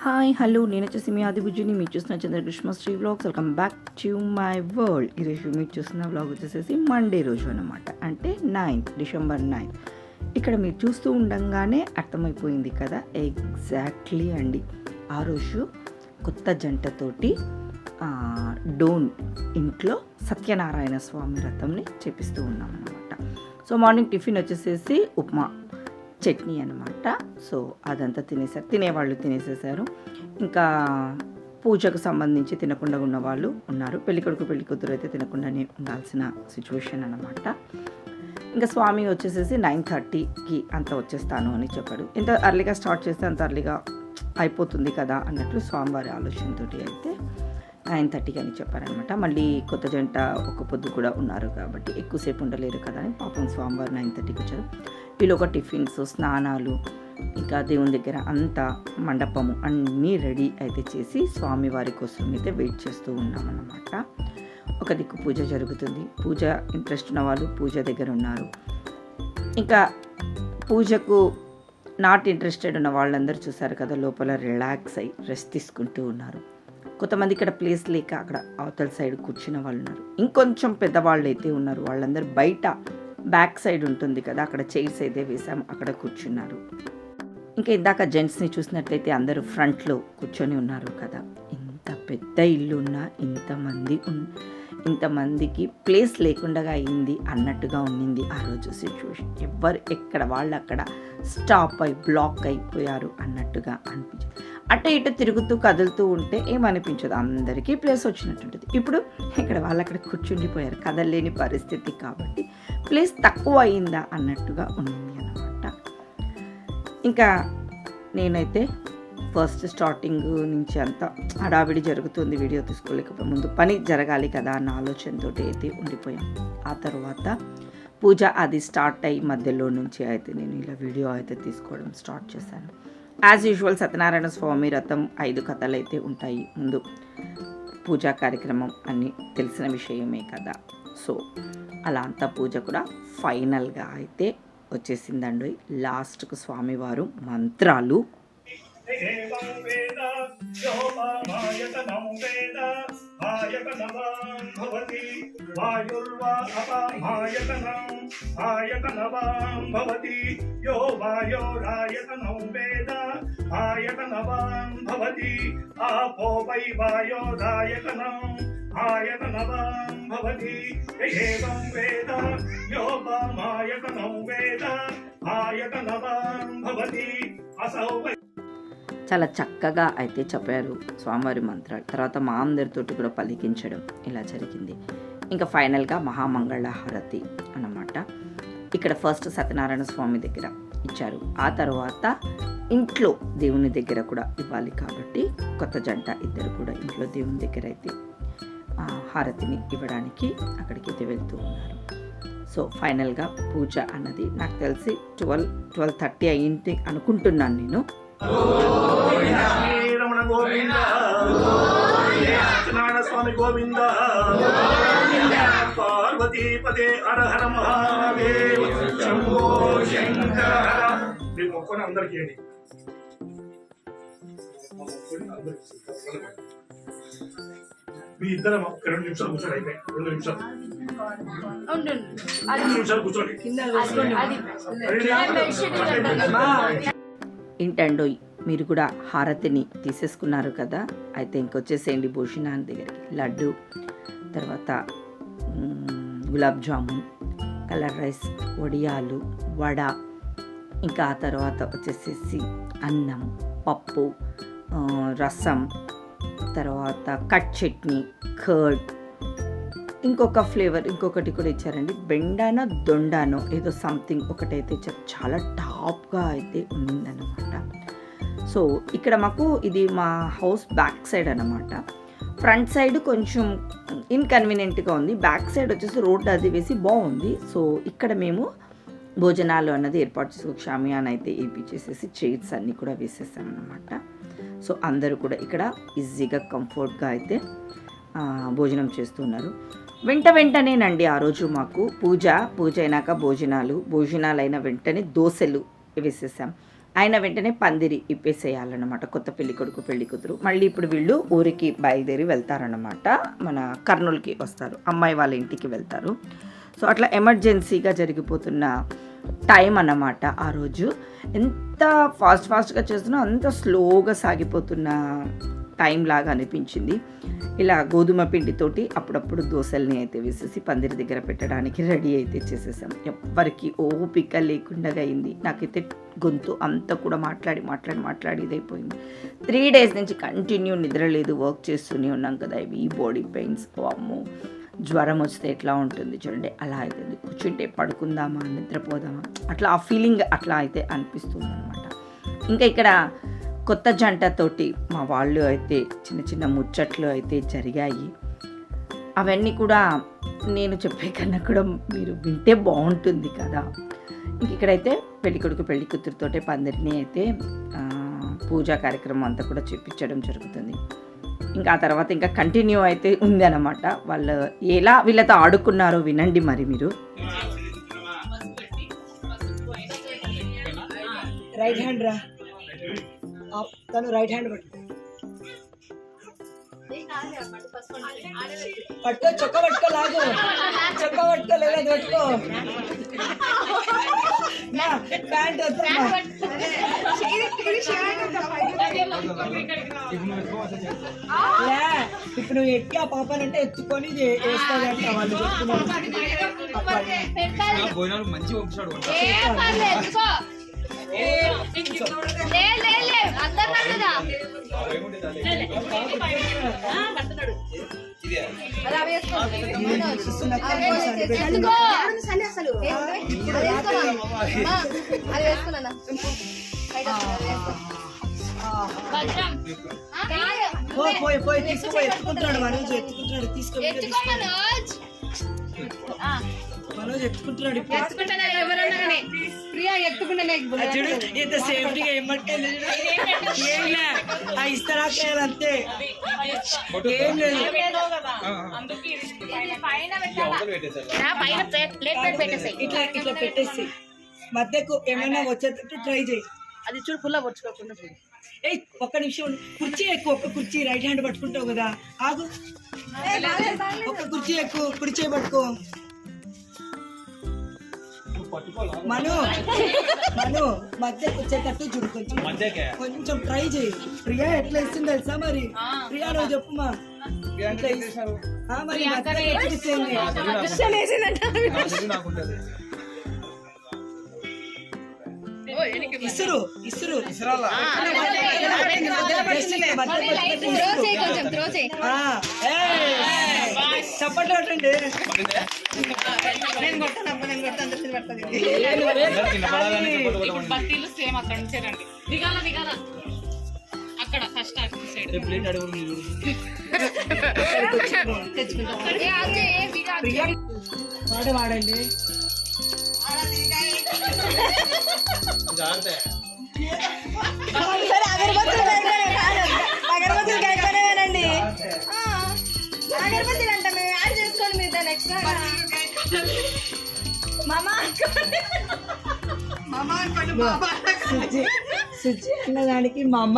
Hi hello నేను వచ్చేసి మీ ఆదిబుజ్జిని మీరు చూస్తున్న Chandrakrishna Sri vlogs. Welcome back to my world. ఈరోజు మీరు చూస్తున్న వ్లాగ్ వచ్చేసేసి మండే రోజు అనమాట, అంటే డిసెంబర్ 9. ఇక్కడ మీరు చూస్తూ ఉండగానే అర్థమైపోయింది కదా, ఎగ్జాక్ట్లీ అండి. ఆ రోజు కొత్త జంటతోటి డోన్ ఇంట్లో సత్యనారాయణ స్వామి వ్రతంని చేపిస్తూ ఉన్నాం అనమాట. సో మార్నింగ్ టిఫిన్ వచ్చేసేసి ఉప్మా చట్నీ అనమాట. సో అదంతా తినేవాళ్ళు తినేసేసారు. ఇంకా పూజకు సంబంధించి తినకుండా ఉన్న వాళ్ళు ఉన్నారు. పెళ్ళికొడుకు పెళ్ళికూతురు అయితే తినకుండానే ఉండాల్సిన సిచ్యువేషన్ అనమాట. ఇంకా స్వామి వచ్చేసేసి 9:30కి అంత వచ్చేస్తాను అని చెప్పాడు. ఎంత అర్లీగా స్టార్ట్ చేస్తే అంత అర్లీగా అయిపోతుంది కదా అన్నట్లు స్వామివారి ఆలోచనతో అయితే 9:30కి అని చెప్పారనమాట. మళ్ళీ కొత్త జంట ఒక పొద్దు కూడా ఉన్నారు కాబట్టి ఎక్కువసేపు ఉండలేరు కదా అని పాపం స్వామివారు 9:30కి వచ్చారు. ఈలోగా టిఫిన్స్, స్నానాలు, ఇంకా దేవుని దగ్గర అంతా మండపము అన్నీ రెడీ అయితే చేసి స్వామివారి కోసం అయితే వెయిట్ చేస్తూ ఉన్నామన్నమాట. ఒక దిక్కు పూజ జరుగుతుంది. పూజ ఇంట్రెస్ట్ ఉన్న వాళ్ళు పూజ దగ్గర ఉన్నారు. ఇంకా పూజకు నాట్ ఇంట్రెస్టెడ్ ఉన్న వాళ్ళందరూ చూసారు కదా, లోపల రిలాక్స్ అయ్యి రెస్ట్ తీసుకుంటూ ఉన్నారు. కొంతమంది ఇక్కడ ప్లేస్ లేక అక్కడ అవతల సైడ్ కూర్చున్న వాళ్ళు ఉన్నారు. ఇంకొంచెం పెద్దవాళ్ళు అయితే ఉన్నారు. వాళ్ళందరూ బయట బ్యాక్ సైడ్ ఉంటుంది కదా, అక్కడ చైర్స్ అయితే వేసాము, అక్కడ కూర్చున్నారు. ఇంకా ఇందాక జెంట్స్ని చూసినట్లయితే అందరూ ఫ్రంట్లో కూర్చొని ఉన్నారు కదా. ఇంత పెద్ద ఇల్లు ఉన్నా ఇంతమందికి ప్లేస్ లేకుండా అయింది అన్నట్టుగా ఉండింది ఆ రోజు సిచ్యువేషన్. ఎవరు ఎక్కడ వాళ్ళు అక్కడ స్టాప్ అయి బ్లాక్ అయిపోయారు అన్నట్టుగా అనిపించింది. అటు ఇటు తిరుగుతూ కదులుతూ ఉంటే ఏమనిపించదు, అందరికీ ప్లేస్ వచ్చినట్టుంటుంది. ఇప్పుడు ఇక్కడ వాళ్ళు అక్కడ కూర్చుండిపోయారు, కదలలేని పరిస్థితి కాబట్టి ప్లేస్ తక్కువ అయిందా అన్నట్టుగా ఉంది అన్నమాట. ఇంకా నేనైతే ఫస్ట్ స్టార్టింగ్ నుంచి అంతా హడావిడి జరుగుతుంది, వీడియో తీసుకోలేకపోతే ముందు పని జరగాలి కదా అన్న ఆలోచనతో అయితే ఉండిపోయాం. ఆ తర్వాత పూజ అది స్టార్ట్ అయ్యి మధ్యలో నుంచి అయితే నేను ఇలా వీడియో అయితే తీసుకోవడం స్టార్ట్ చేశాను. యాజ్ యూజువల్ సత్యనారాయణ స్వామి వ్రతం 5 కథలు అయితే ఉంటాయి. ముందు పూజా కార్యక్రమం అన్నీ తెలిసిన విషయమే కదా. సో అలా అంతా పూజ కూడా ఫైనల్గా అయితే వచ్చేసిందండి. లాస్ట్కు స్వామివారు మంత్రాలు చాలా చక్కగా అయితే చెప్పారు స్వామివారి మంత్రాలు. తర్వాత మా అందరితోటి కూడా పలికించడం ఇలా జరిగింది. ఇంకా ఫైనల్గా మహామంగళ హారతి అన్నమాట. ఇక్కడ ఫస్ట్ సత్యనారాయణ స్వామి దగ్గర ఇచ్చారు. ఆ తర్వాత ఇంట్లో దేవుని దగ్గర కూడా ఇవ్వాలి కాబట్టి కొత్త జంట ఇద్దరు కూడా ఇంట్లో దేవుని దగ్గర అయితే హారతిని ఇవ్వడానికి అక్కడికి అయితే వెళ్తూ ఉన్నారు. సో ఫైనల్గా పూజ అన్నది నాకు తెలిసి 12:30 అయింది అనుకుంటున్నాను నేను. రమణ గోవింద సత్యనారాయణ స్వామి గోవింద పార్వతీపదే హర హర మహాదేవ శంభో శంకర. మీరు మొక్కని అందరికీ మీ ఇద్దరు 2 నిమిషాలు కూర్చోండి. అయిపోయి 2 నిమిషాలు కూర్చోండి. ఏంటండో మీరు కూడా హారతిని తీసేసుకున్నారు కదా, అయితే ఇంకొచ్చేసేయండి భోజనాన్ని దగ్గరికి. లడ్డు, తర్వాత గులాబ్ జామున్, కలర్ రైస్, వడియాలు, వడ, ఇంకా ఆ తర్వాత వచ్చేసేసి అన్నం, పప్పు, రసం, తర్వాత కట్ చట్నీ, కర్డ్, ఇంకొక ఫ్లేవర్ ఇంకొకటి కూడా ఇచ్చారండి. బెండానో దొండానో ఏదో సంథింగ్ ఒకటైతే చాలా టాప్గా అయితే ఉండిందన్నమాట. సో ఇక్కడ మాకు ఇది మా హౌస్ బ్యాక్ సైడ్ అన్నమాట. ఫ్రంట్ సైడ్ కొంచెం ఇన్కన్వీనియంట్గా ఉంది, బ్యాక్ సైడ్ వచ్చేసి రోడ్డు అది వేసి బాగుంది. సో ఇక్కడ మేము భోజనాలు అన్నది ఏర్పాటు చేసి షామియానా అయితే వేయించేసేసి చైర్స్ అన్నీ కూడా వేసేసామన్నమాట. సో అందరూ కూడా ఇక్కడ ఈజీగా కంఫర్ట్గా అయితే భోజనం చేస్తున్నారు. వెంటనేనండి ఆ రోజు మాకు పూజ అయినాక భోజనాలు అయిన వెంటనే దోశలు వేసేసాం. ఆయన వెంటనే పందిరి ఇప్పేసేయాలన్నమాట కొత్త పెళ్లి కొడుకు పెళ్లి కూతురు. మళ్ళీ ఇప్పుడు వీళ్ళు ఊరికి బయలుదేరి వెళ్తారన్నమాట, మన కర్నూలుకి వస్తారు, అమ్మాయి వాళ్ళ ఇంటికి వెళ్తారు. సో అట్లా ఎమర్జెన్సీగా జరిగిపోతున్న టైం అన్నమాట ఆ రోజు. ఎంత ఫాస్ట్గా చేస్తున్నా అంత స్లోగా సాగిపోతున్న టైం లాగా అనిపించింది. ఇలా గోధుమ పిండితోటి అప్పుడప్పుడు దోశల్ని అయితే వేసేసి పందిరి దగ్గర పెట్టడానికి రెడీ అయితే చేసేసాం. ఎవ్వరికి ఓపిక లేకుండా అయింది. నాకైతే గొంతు అంతా కూడా మాట్లాడి ఇదైపోయింది. 3 days నుంచి కంటిన్యూ నిద్ర లేదు, వర్క్ చేస్తూనే ఉన్నాం కదా. ఇవి బాడీ పెయిన్స్, అమ్మో జ్వరం వస్తే ఎట్లా ఉంటుంది చూడండి, అలా అవుతుంది. కూర్చుంటే పడుకుందామా నిద్రపోదామా అట్లా ఆ ఫీలింగ్ అట్లా అయితే అనిపిస్తుంది అనమాట. ఇంకా ఇక్కడ కొత్త జంటతోటి మా వాళ్ళు అయితే చిన్న ముచ్చట్లు అయితే జరిగాయి. అవన్నీ కూడా నేను చెప్పే కన్నా కూడా మీరు వింటే బాగుంటుంది కదా. ఇంక ఇక్కడైతే పెళ్ళికొడుకు పెళ్లి కూతురుతోటే పందిరిని అయితే పూజా కార్యక్రమం అంతా కూడా చూపించడం జరుగుతుంది. ఇంకా ఆ తర్వాత ఇంకా కంటిన్యూ అయితే ఉంది అన్నమాట. వాళ్ళు ఎలా వీళ్ళతో ఆడుకున్నారో వినండి మరి మీరు. రైట్ హ్యాండ్ రా, తను రైట్ హ్యాండ్ పట్టు చొక్క పట్టుకో, లాగు చొక్క పట్టుకో, లేదా పట్టుకో ప్యాంట్ ఇప్పుడు నువ్వు ఎక్కి ఆ పాపనంటే ఎత్తుకొని వేస్తావు అంట వాళ్ళు పోయి తీసుకుపోయి ఎత్తుకుంటున్నాడు మనోజ్, ఎత్తుకుంటున్నాడు మనోజ్ ఎత్తుకుంటున్నాడు. చూడు ఇంత సేఫ్టీగా ఏమంటుంది, ఇస్తారా అంతే, ఏం లేదు. ఇట్లా పెట్టేసి మధ్యకు ఏమైనా వచ్చేటట్టు ట్రై చేయి. అది చూడు ఫుల్లా పట్టుకోకుండా చూడు. ఒక్క నిమిషం కుర్చీ ఎక్కువ, ఒక్క కుర్చీ రైట్ హ్యాండ్ పట్టుకుంటావు కదా, ఆగు. ఒక్క కుర్చీ ఎక్కువ, కుర్చీ పట్టుకో. మను మధ్యకి వచ్చేటట్టు చూడు, కొంచెం ట్రై చేయి. ప్రియా ఎట్లా ఇస్తుంది తెలుసా మరి? ప్రియా నువ్వు చెప్పుమా. మరి ఇసురు చప్పట్లు కొట్టండి. బత్తీలు సేమ్ అక్కడ నుంచి రండి, దిగాల అక్కడ ఫస్ట్ వాడండి. అగరబత్తులు అయిపోయినానండి, అగరబత్తులు అంట మేము యాడ్ చేసుకోండి మీరు నెక్స్ట్. సుజి అన్నదానికి మా అమ్మ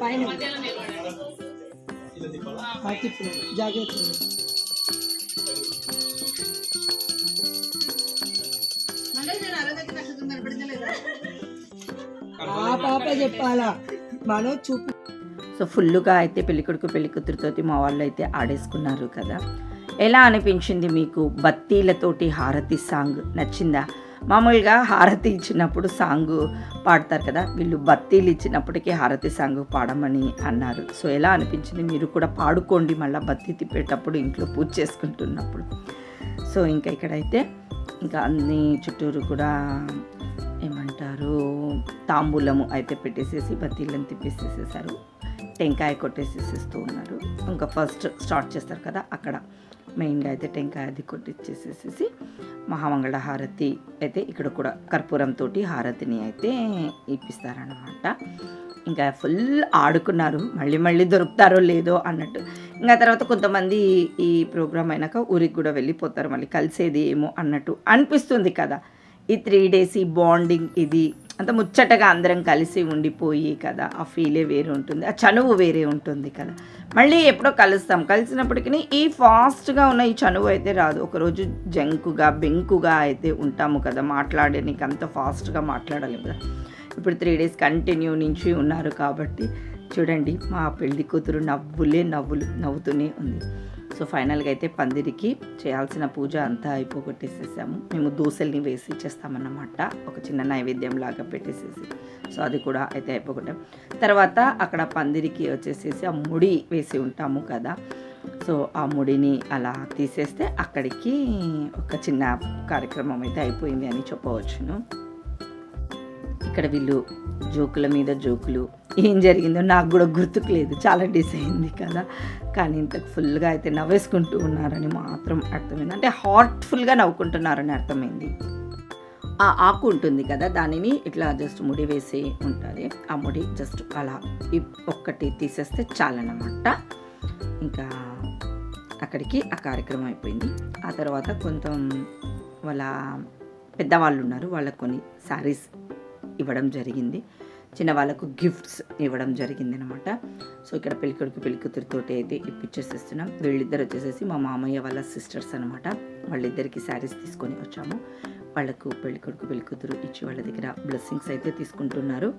పైన జాగ్రత్త. ఆ పాప చెప్పాలా మనం చూపి. సో ఫుల్గా అయితే పెళ్ళికొడుకు పెళ్ళికూతురుతో మా వాళ్ళు అయితే ఆడేసుకున్నారు కదా. ఎలా అనిపించింది మీకు? బత్తీలతోటి హారతి సాంగ్ నచ్చిందా? మామూలుగా హారతి ఇచ్చినప్పుడు సాంగ్ పాడతారు కదా, వీళ్ళు బత్తీలు ఇచ్చినప్పటికీ హారతి సాంగ్ పాడమని అన్నారు. సో ఎలా అనిపించింది? మీరు కూడా పాడుకోండి మళ్ళీ బత్తీ తిప్పేటప్పుడు, ఇంట్లో పూజ చేసుకుంటున్నప్పుడు. సో ఇంకా ఇక్కడైతే ఇంకా అన్ని చుట్టూరు కూడా ఏమంటారు తాంబూలము అయితే పెట్టేసేసి బత్తీలను తిప్పేసేసేసారు, టెంకాయ కొట్టేసేసేస్తూ ఉన్నారు. ఇంకా ఫస్ట్ స్టార్ట్ చేస్తారు కదా, అక్కడ మెయిన్గా అయితే టెంకాయ అది కొట్టించేసేసి మహామంగళ హారతి అయితే ఇక్కడ కూడా కర్పూరంతో హారతిని అయితే ఇప్పిస్తారనమాట. ఇంకా ఫుల్ ఆడుకున్నారు, మళ్ళీ మళ్ళీ దొరుకుతారో లేదో అన్నట్టు. ఇంకా తర్వాత కొంతమంది ఈ ప్రోగ్రామ్ అయినాక ఊరికి కూడా వెళ్ళిపోతారు, మళ్ళీ కలిసేది ఏమో అన్నట్టు అనిపిస్తుంది కదా. ఈ 3 days ఈ బాండింగ్ ఇది అంత ముచ్చటగా అందరం కలిసి ఉండిపోయి కదా, ఆ ఫీలే వేరే ఉంటుంది, ఆ చనువు వేరే ఉంటుంది కదా. మళ్ళీ ఎప్పుడో కలుస్తాం, కలిసినప్పటికీ ఈ ఫాస్ట్గా ఉన్న ఈ చనువు అయితే రాదు. ఒకరోజు జంకుగా బెంకుగా అయితే ఉంటాము కదా, మాట్లాడడానికి అంత ఫాస్ట్గా మాట్లాడలేము కదా. ఇప్పుడు 3 days కంటిన్యూ నుంచి ఉన్నారు కాబట్టి చూడండి, మా పెళ్లి కూతురు నవ్వుతూనే ఉంది. సో ఫైనల్గా అయితే పందిరికి చేయాల్సిన పూజ అంతా అయిపోగొట్టేసేసాము. మేము దోశల్ని వేసి చేస్తామన్నమాట, ఒక చిన్న నైవేద్యం లాగా పెట్టేసేసి. సో అది కూడా అయితే అయిపోగొట్టాం. తర్వాత అక్కడ పందిరికి వచ్చేసేసి ఆ ముడి వేసి ఉంటాము కదా, సో ఆ ముడిని అలా తీసేస్తే అక్కడికి ఒక చిన్న కార్యక్రమం అయితే అయిపోయింది అని చెప్పవచ్చును. ఇక్కడ వీళ్ళు జోకుల మీద జోకులు, ఏం జరిగిందో నాకు కూడా గుర్తుకు లేదు, చాలా డిస్ అయింది కదా. కానీ ఇంత ఫుల్గా అయితే నవ్వేసుకుంటూ ఉన్నారని మాత్రం అర్థమైంది, అంటే హార్ట్ఫుల్గా నవ్వుకుంటున్నారని అర్థమైంది. ఆ ఆకు ఉంటుంది కదా, దానిని ఇట్లా జస్ట్ ముడి వేసి ఉంటుంది, ఆ ముడి జస్ట్ అలా ఒక్కటి తీసేస్తే చాలన్నమాట. ఇంకా అక్కడికి ఆ కార్యక్రమం అయిపోయింది. ఆ తర్వాత కొంచెం వాళ్ళ పెద్దవాళ్ళు ఉన్నారు, వాళ్ళకు కొన్ని శారీస్ ఇవ్వడం జరిగింది, చిన్న వాళ్ళకు గిఫ్ట్స్ ఇవ్వడం జరిగింది అనమాట. సో ఇక్కడ పెళ్ళికొడుకు పెళ్ళికూతురితో అయితే ఇప్పించేసేస్తున్నాం. వీళ్ళిద్దరు వచ్చేసేసి మా మామయ్య వాళ్ళ సిస్టర్స్ అనమాట, వాళ్ళిద్దరికి శారీస్ తీసుకొని వచ్చాము. వాళ్ళకు పెళ్ళికొడుకు పెళ్ళికూతురు ఇచ్చి వాళ్ళ దగ్గర బ్లెస్సింగ్స్ అయితే తీసుకుంటున్నారు.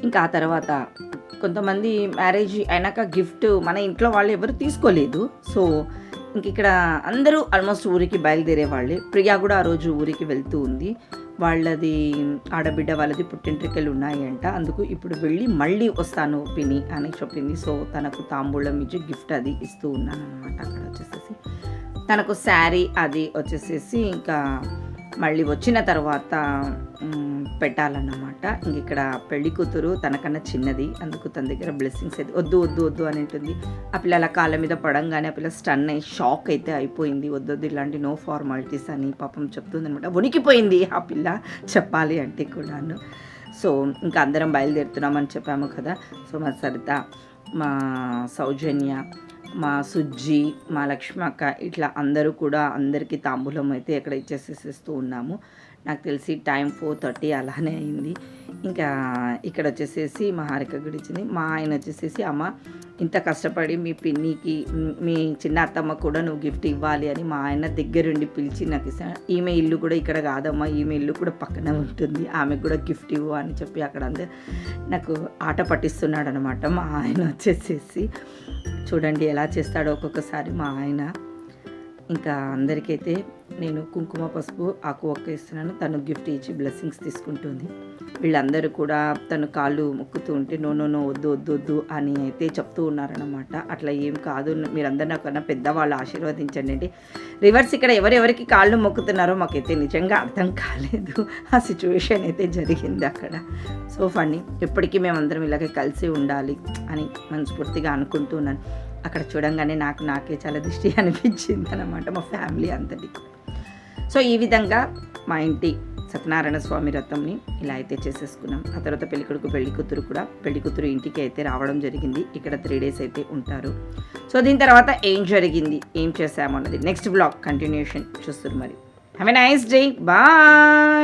ఇంకా ఆ తర్వాత కొంతమంది మ్యారేజ్ అయినాక గిఫ్ట్ మన ఇంట్లో వాళ్ళు ఎవరు తీసుకోలేదు. సో ఇంక ఇక్కడ అందరూ ఆల్మోస్ట్ ఊరికి బయలుదేరే వాళ్ళే. ప్రియా కూడా ఆ రోజు ఊరికి వెళ్తూ ఉంది, వాళ్ళది ఆడబిడ్డ వాళ్ళది పుట్టింట్రికలు ఉన్నాయి అంట, అందుకు ఇప్పుడు వెళ్ళి మళ్ళీ వస్తాను పిని అని చెప్పింది. సో తనకు తాంబూలం ఇచ్చి గిఫ్ట్ అది ఇస్తూ ఉన్నాను అనమాట. అక్కడ వచ్చేసేసి తనకు శారీ అది వచ్చేసేసి ఇంకా మళ్ళీ వచ్చిన తర్వాత పెట్టాలన్నమాట. ఇంక ఇక్కడ పెళ్లి కూతురు తనకన్నా చిన్నది, అందుకు తన దగ్గర బ్లెస్సింగ్స్ అయితే వద్దు వద్దు వద్దు అని ఉంటుంది. ఆ పిల్ల అలా కాళ్ళ మీద పడంగానే ఆ పిల్ల స్టన్ అయ్యి షాక్ అయితే అయిపోయింది, వద్దొద్దు ఇలాంటి నో ఫార్మాలిటీస్ అని పాపం చెప్తుంది అనమాట. వణికిపోయింది ఆ పిల్ల చెప్పాలి అంటే కూడాను. సో ఇంకా అందరం బయలుదేరుతున్నామని చెప్పాము కదా. సో మా సరిత, మా సౌజన్య, మా సుజ్జి, మా లక్ష్మక్క ఇట్లా అందరూ కూడా అందరికీ తాంబూలం అయితే ఇక్కడ ఇచ్చేసేస్తూ ఉన్నాము. నాకు తెలిసి టైం 4:30 అలానే అయింది. ఇంకా ఇక్కడ వచ్చేసేసి మా హారిక గురించింది. మా ఆయన వచ్చేసేసి అమ్మ ఇంత కష్టపడి మీ పిన్నికి మీ చిన్న అత్తమ్మ కూడా నువ్వు గిఫ్ట్ ఇవ్వాలి అని మా ఆయన దగ్గరుండి పిలిచి నాకు ఇస్తాను. ఈమె ఇల్లు కూడా ఇక్కడ కాదమ్మా, ఈమె ఇల్లు కూడా పక్కన ఉంటుంది, ఆమెకు కూడా గిఫ్ట్ ఇవ్వు అని చెప్పి అక్కడ అందరూ నాకు ఆట పట్టిస్తున్నాడు అనమాట. మా ఆయన వచ్చేసేసి చూడండి ఎలా చేస్తాడో ఒక్కొక్కసారి మా ఆయన. ఇంకా అందరికైతే నేను కుంకుమ పసుపు ఆకు ఒక్క ఇస్తున్నాను, తను గిఫ్ట్ ఇచ్చి బ్లెస్సింగ్స్ తీసుకుంటుంది. వీళ్ళందరూ కూడా తను కాళ్ళు మొక్కుతూ ఉంటే నో నో నో వద్దు వద్దు వద్దు అని అయితే చెప్తూ ఉన్నారనమాట. అట్లా ఏం కాదు, మీరందరూ నాకన్నా పెద్దవాళ్ళు ఆశీర్వదించండి అంటే రివర్స్ ఇక్కడ ఎవరెవరికి కాళ్ళు మొక్కుతున్నారో మాకైతే నిజంగా అర్థం కాలేదు. ఆ సిచ్యువేషన్ అయితే జరిగింది అక్కడ. సో ఫన్నీ, ఎప్పటికీ మేమందరం ఇలాగే కలిసి ఉండాలి అని మనస్ఫూర్తిగా అనుకుంటున్నాను. అక్కడ చూడంగానే నాకే చాలా దృష్టి అనిపించింది అనమాట, మా ఫ్యామిలీ అంతటికి. సో ఈ విధంగా మా ఇంటి సత్యనారాయణ స్వామి వ్రతంని ఇలా అయితే చేసేసుకున్నాం. ఆ తర్వాత పెళ్ళికొడుకు పెళ్ళికూతురు కూడా పెళ్ళికూతురు ఇంటికి అయితే రావడం జరిగింది. ఇక్కడ 3 days అయితే ఉంటారు. సో దీని తర్వాత ఏం జరిగింది, ఏం చేసాము అన్నది నెక్స్ట్ బ్లాగ్ కంటిన్యూషన్ చూస్తారు. మరి have a nice day, bye.